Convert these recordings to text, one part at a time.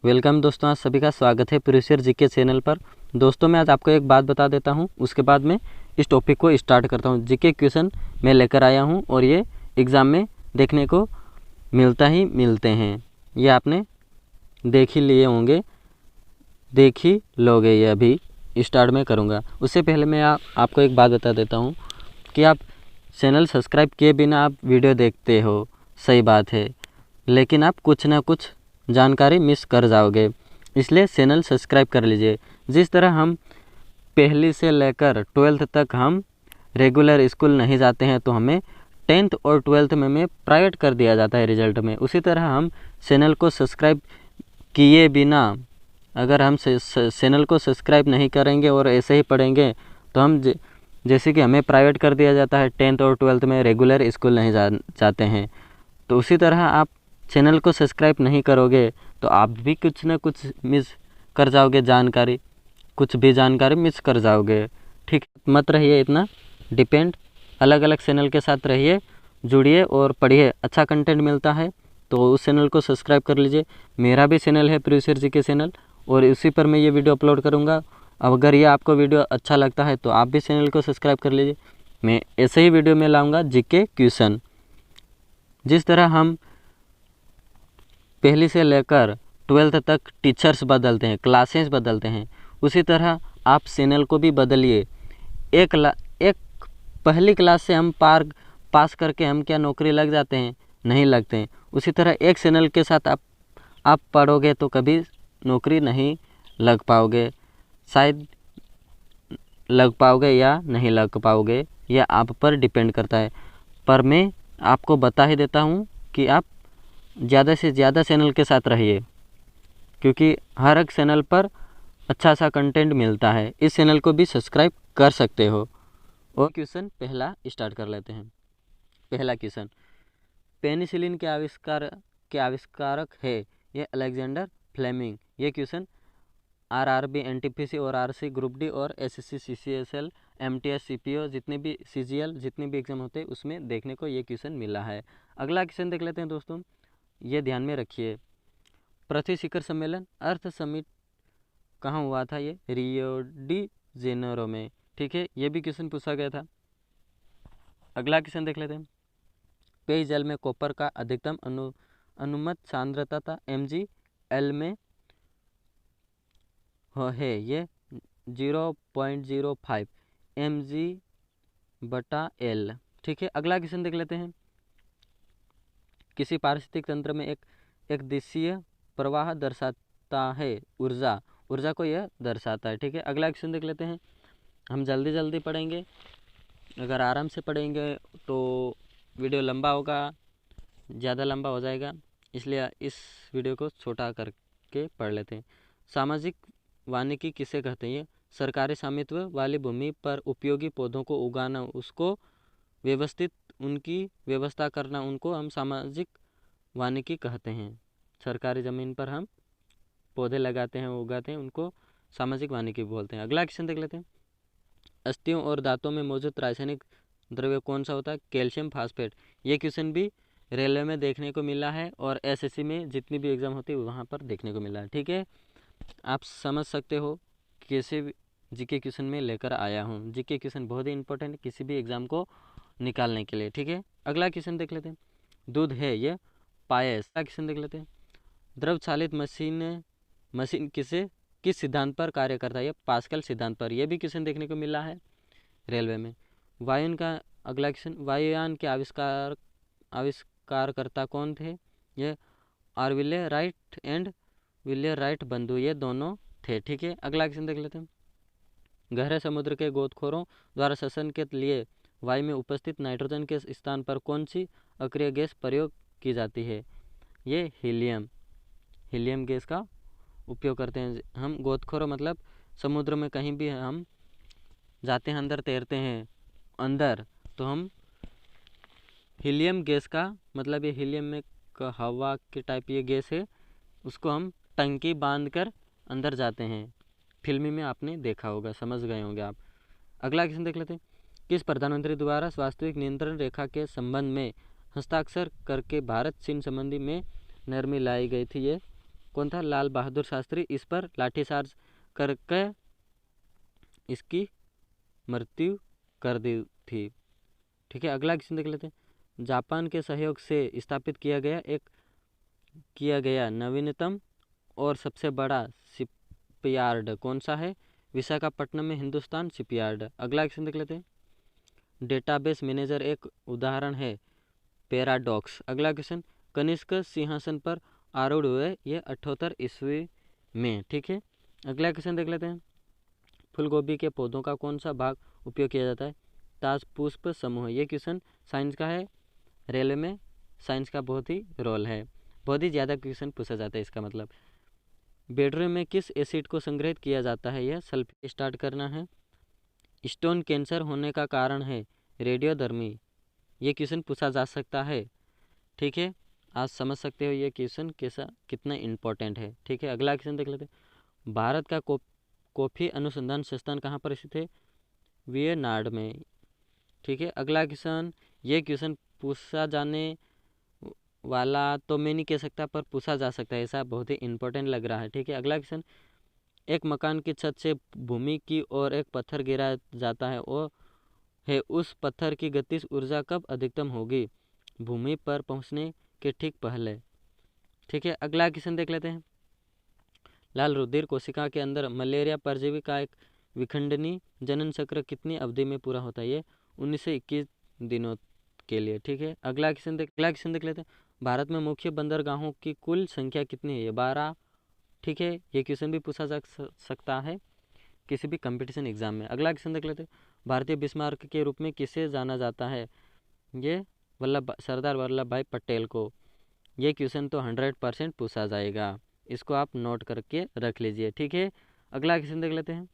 Welcome दोस्तों, आज सभी का स्वागत है प्रीवियस जीके चैनल पर। दोस्तों मैं आज आपको एक बात बता देता हूं, उसके बाद मैं इस टॉपिक को स्टार्ट करता हूं। जीके क्वेश्चन मैं लेकर आया हूं और ये एग्ज़ाम में देखने को मिलते हैं। ये आपने देख ही लिए होंगे, देख ही लोगे। ये अभी स्टार्ट में करूँगा। उससे पहले मैं आपको एक बात बता देता हूँ कि आप चैनल सब्सक्राइब किए बिना आप वीडियो देखते हो, सही बात है, लेकिन आप कुछ ना कुछ जानकारी मिस कर जाओगे। इसलिए चैनल सब्सक्राइब कर लीजिए। जिस तरह हम पहली से लेकर 12th तक हम रेगुलर स्कूल नहीं जाते हैं तो हमें 10th और 12th में प्राइवेट कर दिया जाता है रिजल्ट में, उसी तरह हम चैनल को सब्सक्राइब किए बिना अगर हम चैनल को सब्सक्राइब नहीं करेंगे और ऐसे ही पढ़ेंगे तो हम जैसे कि हमें प्राइवेट कर दिया जाता है 10th और 12th में रेगुलर स्कूल नहीं जाते हैं, तो उसी तरह आप चैनल को सब्सक्राइब नहीं करोगे तो आप भी कुछ ना कुछ मिस कर जाओगे, कुछ भी जानकारी मिस कर जाओगे। ठीक, मत रहिए इतना डिपेंड, अलग अलग चैनल के साथ रहिए, जुड़िए और पढ़िए। अच्छा कंटेंट मिलता है तो उस चैनल को सब्सक्राइब कर लीजिए। मेरा भी चैनल है प्रीवियस जीके चैनल और उसी पर मैं ये वीडियो अपलोड करूँगा। अगर ये आपको वीडियो अच्छा लगता है तो आप भी चैनल को सब्सक्राइब कर लीजिए। मैं ऐसे ही वीडियो में लाऊँगा जीके क्वेश्चन। जिस तरह हम पहली से लेकर 12th तक टीचर्स बदलते हैं, क्लासेस बदलते हैं, उसी तरह आप चैनल को भी बदलिए। एक पहली क्लास से हम पास करके हम क्या नौकरी लग जाते हैं? नहीं लगते हैं। उसी तरह एक चैनल के साथ आप पढ़ोगे तो कभी नौकरी नहीं लग पाओगे, शायद लग पाओगे या नहीं लग पाओगे, यह आप पर डिपेंड करता है। पर मैं आपको बता ही देता हूँ कि आप ज़्यादा से ज़्यादा चैनल के साथ रहिए, क्योंकि हर एक चैनल पर अच्छा सा कंटेंट मिलता है। इस चैनल को भी सब्सक्राइब कर सकते हो। और क्वेश्चन पहला स्टार्ट कर लेते हैं। पहला क्वेश्चन, पेनिसिलिन के आविष्कारक है? ये अलेक्जेंडर फ्लेमिंग। ये क्वेश्चन आरआरबी, एनटीपीसी और आरसी, ग्रुप डी और एसएससी, सीसीएसएल, एमटीएस, सीपीओ, जितने भी सीजीएल, जितने भी एग्जाम होते हैं उसमें देखने को ये क्वेश्चन मिला है। अगला क्वेश्चन देख लेते हैं दोस्तों, ये ध्यान में रखिए। पृथ्वी शिखर सम्मेलन, अर्थ समिट कहाँ हुआ था? ये रियो डी जेनेरो में। ठीक है, ये भी क्वेश्चन पूछा गया था। अगला क्वेश्चन देख लेते हैं। पेयजल में कॉपर का अधिकतम अनुमत सांद्रता था mgl में है ये 0.05 mg/L। ठीक है, अगला क्वेश्चन देख लेते हैं। किसी पारिस्थितिक तंत्र में एक दिशीय प्रवाह दर्शाता है ऊर्जा को यह दर्शाता है। ठीक है, अगला क्वेश्चन देख लेते हैं। हम जल्दी पढ़ेंगे, अगर आराम से पढ़ेंगे तो वीडियो लंबा होगा, ज़्यादा लंबा हो जाएगा, इसलिए इस वीडियो को छोटा करके पढ़ लेते हैं। सामाजिक वानिकी किसे कहते हैं? ये सरकारी स्वामित्व वाली भूमि पर उपयोगी पौधों को उगाना, उसको व्यवस्थित उनकी व्यवस्था करना, उनको हम सामाजिक वानिकी कहते हैं। सरकारी ज़मीन पर हम पौधे लगाते हैं, उगाते हैं, उनको सामाजिक वानिकी बोलते हैं। अगला क्वेश्चन देख लेते हैं। अस्थियों और दांतों में मौजूद रासायनिक द्रव्य कौन सा होता है? Calcium phosphate. ये क्वेश्चन भी रेलवे में देखने को मिला है और एसएससी में जितनी भी एग्ज़ाम होती है वहाँ पर देखने को मिला है। ठीक है, आप समझ सकते हो कैसे जीके क्वेश्चन में लेकर आया हूँ। जीके क्वेश्चन बहुत ही इंपॉर्टेंट है किसी भी एग्ज़ाम को निकालने के लिए। ठीक है, अगला क्वेश्चन देख लेते हैं। दूध है ये पायस। अगला क्वेश्चन देख लेते हैं। द्रव चालित मशीन किस सिद्धांत पर कार्य करता है? ये पास्कल सिद्धांत पर। यह भी क्वेश्चन देखने को मिला है रेलवे में। वायुयान का अगला क्वेश्चन, वायुयान के आविष्कारकर्ता कौन थे? ये आर्विले राइट एंड विलियर राइट बंधु, ये दोनों थे। ठीक है, अगला क्वेश्चन देख लेते हैं। गहरे समुद्र के गोताखोरों द्वारा श्वसन के लिए वायु में उपस्थित नाइट्रोजन के स्थान पर कौन सी अक्रिय गैस प्रयोग की जाती है? ये हीलियम गैस का उपयोग करते हैं हम। गोताखोरों मतलब समुद्र में कहीं भी हम जाते हैं, अंदर तैरते हैं अंदर, तो हम हीलियम गैस का मतलब, ये हीलियम में हवा के टाइप ये गैस है, उसको हम टंकी बांध कर अंदर जाते हैं। फिल्मी में आपने देखा होगा, समझ गए होंगे आप। अगला क्वेश्चन देख लेते हैं। किस प्रधानमंत्री द्वारा वास्तविक नियंत्रण रेखा के संबंध में हस्ताक्षर करके भारत चीन संबंधी में नरमी लाई गई थी? ये कौन था? लाल बहादुर शास्त्री। इस पर लाठीचार्ज करके इसकी मृत्यु कर दी थी। ठीक है, अगला क्वेश्चन देख लेते हैं। जापान के सहयोग से स्थापित किया गया नवीनतम और सबसे बड़ा शिपयार्ड कौन सा है? विशाखापट्टनम में हिंदुस्तान शिपयार्ड। अगला क्वेश्चन देख लेते हैं। डेटाबेस मैनेजर एक उदाहरण है पैराडॉक्स। अगला क्वेश्चन। कनिष्क सिंहासन पर आरूढ़ हुए ये 78 ईस्वी में। ठीक है, अगला क्वेश्चन देख लेते हैं। फूलगोभी के पौधों का कौन सा भाग उपयोग किया जाता है? ताज पुष्प समूह। ये क्वेश्चन साइंस का है। रेलवे में साइंस का बहुत ही रोल है, बहुत ही ज़्यादा क्वेश्चन पूछा जाता है इसका मतलब। बैटरी में किस एसिड को संग्रहित किया जाता है? यह सल्फेट। स्टार्ट करना है। स्टोन कैंसर होने का कारण है रेडियोधर्मी। ये क्वेश्चन पूछा जा सकता है। ठीक है, आज समझ सकते हो ये क्वेश्चन कितना इम्पोर्टेंट है। ठीक है, अगला क्वेश्चन देख लेते हैं। भारत का कॉफ़ी अनुसंधान संस्थान कहाँ पर स्थित है? वियतनाम में। ठीक है, अगला क्वेश्चन। ये क्वेश्चन पूछा जाने वाला तो मैं नहीं कह सकता, पर पूछा जा सकता है, ऐसा बहुत ही इंपॉर्टेंट लग रहा है। ठीक है, अगला क्वेश्चन। एक मकान की छत से भूमि की ओर एक पत्थर गिरा जाता है और उस पत्थर की गतिज ऊर्जा कब अधिकतम होगी? भूमि पर पहुंचने के ठीक पहले। ठीक है, अगला क्वेश्चन देख लेते हैं। लाल रुधिर कोशिका के अंदर मलेरिया परजीवी का एक विखंडनी जनन चक्र कितनी अवधि में पूरा होता है? ये 19 से 21 दिनों के लिए। ठीक है, अगला क्वेश्चन देख लेते हैं। भारत में मुख्य बंदरगाहों की कुल संख्या कितनी है? ये 12। ठीक है, ये क्वेश्चन भी पूछा जा सकता है किसी भी कंपटीशन एग्जाम में। अगला क्वेश्चन देख लेते हैं। भारतीय बिस्मार्क के रूप में किसे जाना जाता है? ये सरदार वल्लभ भाई पटेल को। ये क्वेश्चन तो 100% पूछा जाएगा, इसको आप नोट करके रख लीजिए। ठीक है, अगला क्वेश्चन देख लेते हैं।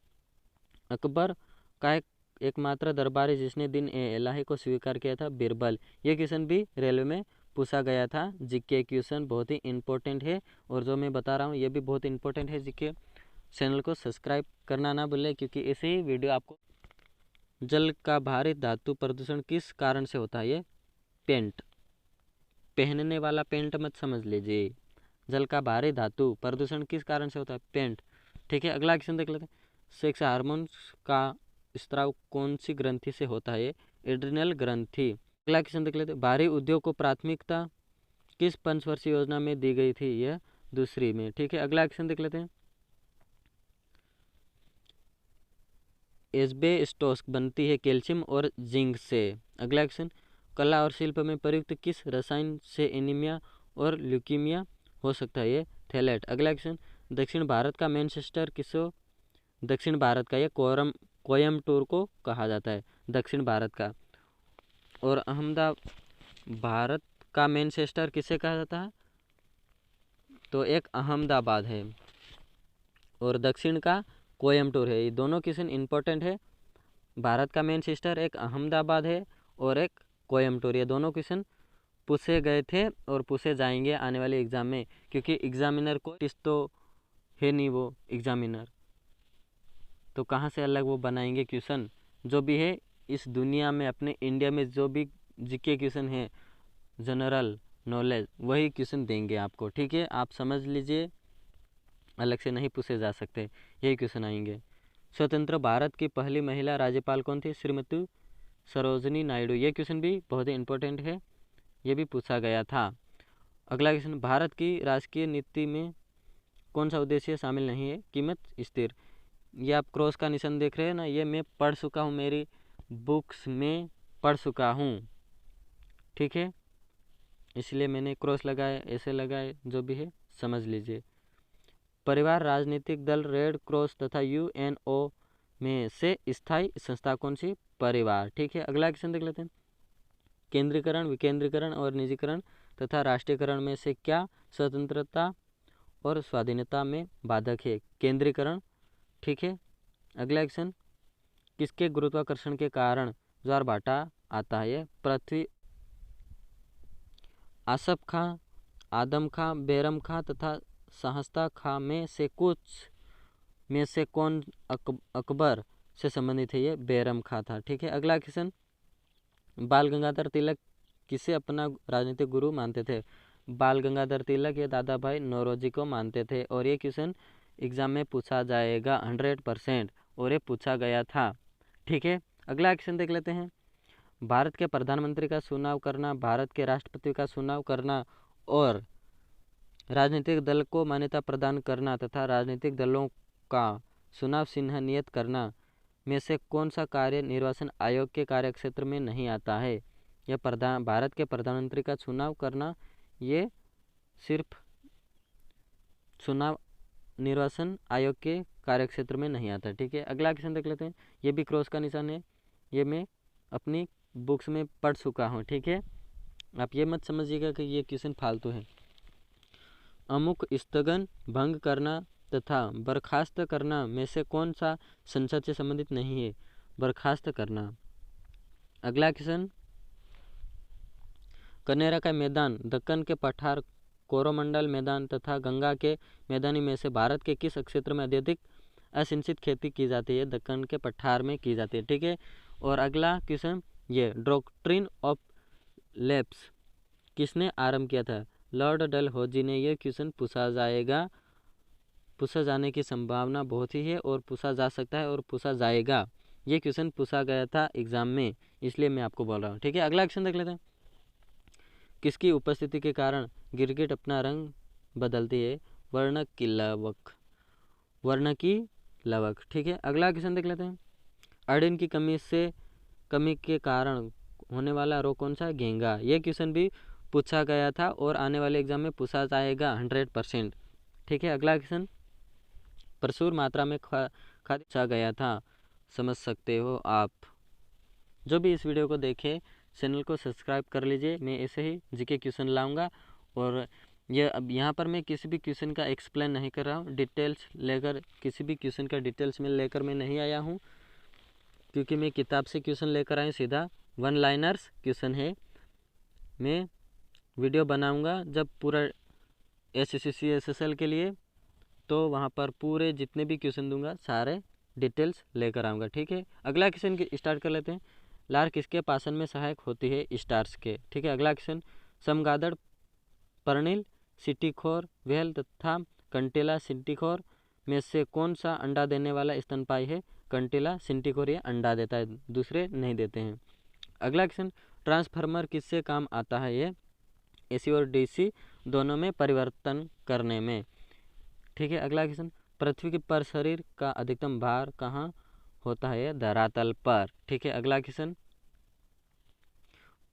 अकबर का एकमात्र दरबारी जिसने दिन ए इलाही को स्वीकार किया था? बीरबल। ये क्वेश्चन भी रेलवे में पूछा गया था। जीके क्वेश्चन बहुत ही इंपॉर्टेंट है, और जो मैं बता रहा हूँ ये भी बहुत इंपॉर्टेंट है। जीके चैनल को सब्सक्राइब करना ना भूलें, क्योंकि ऐसे ही वीडियो आपको। जल का भारी धातु प्रदूषण किस कारण से होता है? ये पेंट, पहनने वाला पेंट मत समझ लीजिए। जल का भारी धातु प्रदूषण किस कारण से होता है? पेंट। ठीक है, अगला क्वेश्चन देख लेते हैं। सेक्स हार्मोन्स का स्त्राव कौन सी ग्रंथि से होता है? एड्रिनल ग्रंथि। अगला क्वेश्चन देख लेते हैं। भारी उद्योग को प्राथमिकता किस पंचवर्षीय योजना में दी गई थी? यह दूसरी में। ठीक है, अगला क्वेश्चन देख लेते हैं। एस्बेस्टोस बनती है कैल्शियम और जिंक से। अगला क्वेश्चन। कला और शिल्प में प्रयुक्त किस रसायन से एनीमिया और ल्यूकीमिया हो सकता है? ये थैलेट। अगला क्वेश्चन। दक्षिण भारत का मैनचेस्टर किसो? दक्षिण भारत का ये कोयम्बटूर को कहा जाता है, दक्षिण भारत का। और अहमदाबाद भारत का मैनचेस्टर किसे कहा जाता है? तो एक अहमदाबाद है, और दक्षिण का कोयम्बटूर है। ये दोनों क्वेश्चन इंपॉर्टेंट है। भारत का मैनचेस्टर एक अहमदाबाद है और एक कोयम्बटूर। ये दोनों क्वेश्चन पूछे गए थे और पूछे जाएंगे आने वाले एग्जाम में, क्योंकि एग्जामिनर को टेस्ट तो है नहीं, वो एग्जामिनर तो कहाँ से अलग वो बनाएंगे क्वेश्चन। जो भी है इस दुनिया में, अपने इंडिया में जो भी जीके क्वेश्चन है, जनरल नॉलेज, वही क्वेश्चन देंगे आपको। ठीक है, आप समझ लीजिए, अलग से नहीं पूछे जा सकते, यही क्वेश्चन आएंगे। स्वतंत्र भारत की पहली महिला राज्यपाल कौन थी? श्रीमती सरोजिनी नायडू। ये क्वेश्चन भी बहुत ही इंपॉर्टेंट है, ये भी पूछा गया था। अगला क्वेश्चन। भारत की राजकीय नीति में कौन सा उद्देश्य शामिल नहीं है? कीमत स्थिर। ये आप क्रॉस का निशान देख रहे हैं ना, ये मैं पढ़ चुका हूँ, मेरी बुक्स में पढ़ चुका हूँ। ठीक है, इसलिए मैंने क्रॉस लगाए, ऐसे लगाए, जो भी है समझ लीजिए। परिवार राजनीतिक दल रेड क्रॉस तथा यूएनओ में से स्थायी संस्था कौन सी? परिवार। ठीक है, अगला क्वेश्चन देख लेते हैं। केंद्रीकरण, विकेंद्रीकरण और निजीकरण तथा राष्ट्रीयकरण में से क्या स्वतंत्रता और स्वाधीनता में बाधक है? केंद्रीकरण। ठीक है, अगला क्वेश्चन। किसके गुरुत्वाकर्षण के कारण ज्वारभाटा आता है? पृथ्वी। आसफ खां, आदम खां, बैरम खां तथा सहस्ता खां में से कौन अकबर से संबंधित है? ये बैरम खां था। ठीक है, अगला क्वेश्चन। बाल गंगाधर तिलक किसे अपना राजनीतिक गुरु मानते थे? बाल गंगाधर तिलक या दादा भाई नौरोजी को मानते थे। और ये क्वेश्चन एग्जाम में पूछा जाएगा 100%, और ये पूछा गया था। ठीक है, अगला क्वेश्चन देख लेते हैं। भारत के प्रधानमंत्री का चुनाव करना, भारत के राष्ट्रपति का चुनाव करना और राजनीतिक दल को मान्यता प्रदान करना तथा राजनीतिक दलों का चुनाव चिन्ह नियत करना में से कौन सा कार्य निर्वाचन आयोग के कार्यक्षेत्र में नहीं आता है? यह भारत के प्रधानमंत्री का चुनाव करना ये सिर्फ चुनाव निर्वाचन आयोग के कार्यक्षेत्र में नहीं आता। ठीक है, अगला क्वेश्चन देख लेते हैं। ये भी क्रॉस का निशान है, ये मैं अपनी बुक्स में पढ़ चुका हूँ। ठीक है, आप ये मत समझिएगा कि ये क्वेश्चन फालतू है। अमुक स्थगन, भंग करना तथा बर्खास्त करना में से कौन सा संसद से संबंधित नहीं है? बर्खास्त करना। अगला क्वेश्चन, कनेरा का मैदान, दक्कन के पठार, कोरोमंडल मैदान तथा गंगा के मैदानी में से भारत के किस क्षेत्र में अत्यधिक असिंचित खेती की जाती है? दक्कन के पठार में की जाती है। ठीक है, और अगला क्वेश्चन, ये डॉक्ट्रिन ऑफ लैप्स किसने आरंभ किया था? लॉर्ड डलहौजी ने। यह क्वेश्चन पूछा जाएगा, पूछा जाने की संभावना बहुत ही है, और पूछा जा सकता है और पूछा जाएगा। ये क्वेश्चन पूछा गया था एग्जाम में, इसलिए मैं आपको बोल रहा हूँ। ठीक है, अगला क्वेश्चन देख लेते हैं। किसकी उपस्थिति के कारण गिरगिट अपना रंग बदलती है? वर्णक की लवक, वर्ण की लवक। ठीक है, अगला क्वेश्चन देख लेते हैं। आयोडीन की कमी के कारण होने वाला रोग कौन सा है? घेंगा। यह क्वेश्चन भी पूछा गया था और आने वाले एग्जाम में पूछा जाएगा 100%। ठीक है, अगला क्वेश्चन, प्रचुर मात्रा में खाद्य पूछा गया था, समझ सकते हो आप। जो भी इस वीडियो को देखे चैनल को सब्सक्राइब कर लीजिए, मैं ऐसे ही जीके क्वेश्चन लाऊंगा। और ये अब यहाँ पर मैं किसी भी क्वेश्चन का एक्सप्लेन नहीं कर रहा हूँ, डिटेल्स लेकर किसी भी क्वेश्चन का डिटेल्स में लेकर मैं नहीं आया हूँ, क्योंकि मैं किताब से क्वेश्चन लेकर आया, सीधा 1 लाइनर्स क्वेश्चन है। मैं वीडियो बनाऊंगा जब पूरा SSC SSL के लिए, तो वहाँ पर पूरे जितने भी क्वेश्चन दूंगा सारे डिटेल्स लेकर आऊँगा। ठीक है, अगला क्वेश्चन स्टार्ट कर लेते हैं। लार किसके पाचन में सहायक होती है? स्टार्च के। ठीक है, अगला क्वेश्चन, चमगादड़, पर्णिल, सिटीखोर व्हेल तथा कंटेला सिंटीखोर में से कौन सा अंडा देने वाला स्तनपायी है? कंटेला सिंटीखोर ये अंडा देता है, दूसरे नहीं देते हैं। अगला क्वेश्चन, ट्रांसफार्मर किससे काम आता है? ये AC और DC दोनों में परिवर्तन करने में। ठीक है, अगला क्वेश्चन, पृथ्वी पर शरीर का अधिकतम भार कहाँ होता है? धरातल पर। ठीक है, अगला क्वेश्चन,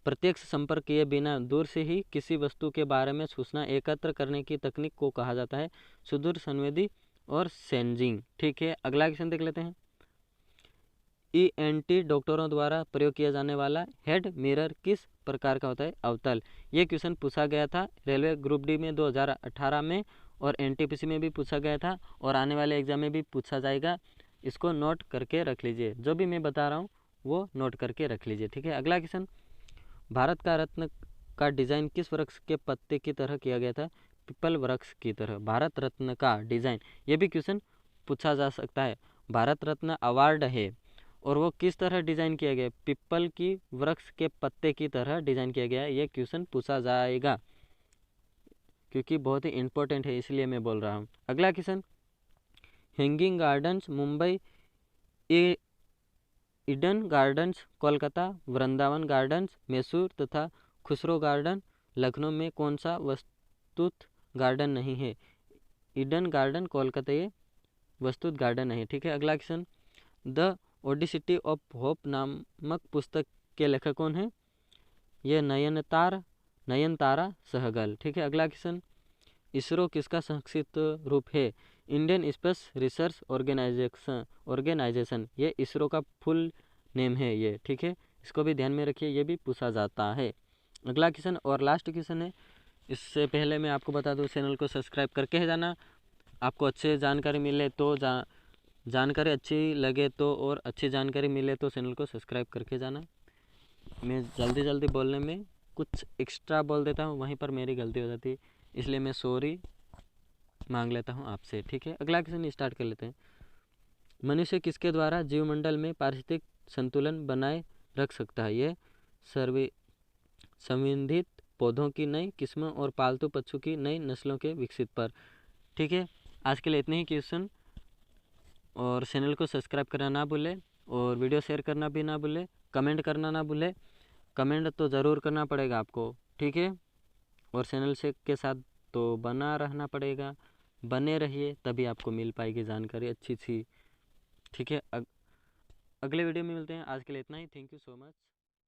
प्रत्यक्ष संपर्क किए बिना दूर से ही किसी वस्तु के बारे में सूचना एकत्र करने की तकनीक को कहा जाता है? सुदूर संवेदी और सेंजिंग। ठीक है, अगला क्वेश्चन देख लेते हैं। ENT डॉक्टरों द्वारा प्रयोग किया जाने वाला हेड मिरर किस प्रकार का होता है? अवतल। ये क्वेश्चन पूछा गया था रेलवे ग्रुप डी में 2018 में, और NTPC में भी पूछा गया था, और आने वाले एग्जाम में भी पूछा जाएगा। इसको नोट करके रख लीजिए, जो भी मैं बता रहा हूँ वो नोट करके रख लीजिए। ठीक है, अगला क्वेश्चन, भारत का रत्न का डिज़ाइन किस वृक्ष के पत्ते की तरह किया गया था? पीपल वृक्ष की तरह। भारत रत्न का डिज़ाइन, ये भी क्वेश्चन पूछा जा सकता है। भारत रत्न अवार्ड है और वो किस तरह डिज़ाइन किया गया? पीपल की वृक्ष के पत्ते की तरह डिज़ाइन किया गया है। ये क्वेश्चन पूछा जाएगा, क्योंकि बहुत ही इंपॉर्टेंट है, इसलिए मैं बोल रहा हूँ। अगला question, hanging gardens Mumbai, Eden gardens Kolkata, Vrindavan gardens Mysore तथा खुसरो गार्डन लखनऊ में कौन सा वस्तुत गार्डन नहीं है? ईडन गार्डन कोलकाता ये वस्तुत गार्डन नहीं है। ठीक है, अगला क्वेश्चन, द ओडिसिटी ऑफ होप नामक पुस्तक के लेखक कौन है? ये नयनतारा सहगल। ठीक है, अगला क्वेश्चन, इसरो किसका संक्षिप्त रूप है? Indian space research organisation. ये इसरो का फुल नेम है ये। ठीक है, इसको भी ध्यान में रखिए, ये भी पूछा जाता है। अगला क्वेश्चन और लास्ट क्वेश्चन है। इससे पहले मैं आपको बता दूं, चैनल को सब्सक्राइब करके जाना। आपको अच्छे जानकारी मिले तो जानकारी अच्छी लगे तो, और अच्छी जानकारी मिले तो चैनल को सब्सक्राइब करके जाना। मैं जल्दी बोलने में कुछ एक्स्ट्रा बोल देता हूँ, वहीं पर मेरी गलती हो जाती है, इसलिए मैं सॉरी मांग लेता हूँ आपसे। ठीक है, अगला क्वेश्चन स्टार्ट कर लेते हैं। मनुष्य किसके द्वारा जीवमंडल में पारिस्थितिक संतुलन बनाए रख सकता है? ये संविधित पौधों की नई किस्मों और पालतू पशु की नई नस्लों के विकसित पर। ठीक है, आज के लिए इतने ही क्वेश्चन, और चैनल को सब्सक्राइब करना ना भूलें और वीडियो शेयर करना भी ना भूलें, कमेंट करना ना भूलें। कमेंट तो ज़रूर करना पड़ेगा आपको, ठीक है, और चैनल से के साथ तो बना रहना पड़ेगा, बने रहिए, तभी आपको मिल पाएगी जानकारी अच्छी सी। ठीक है, अगले वीडियो में मिलते हैं। आज के लिए इतना ही। Thank you so much.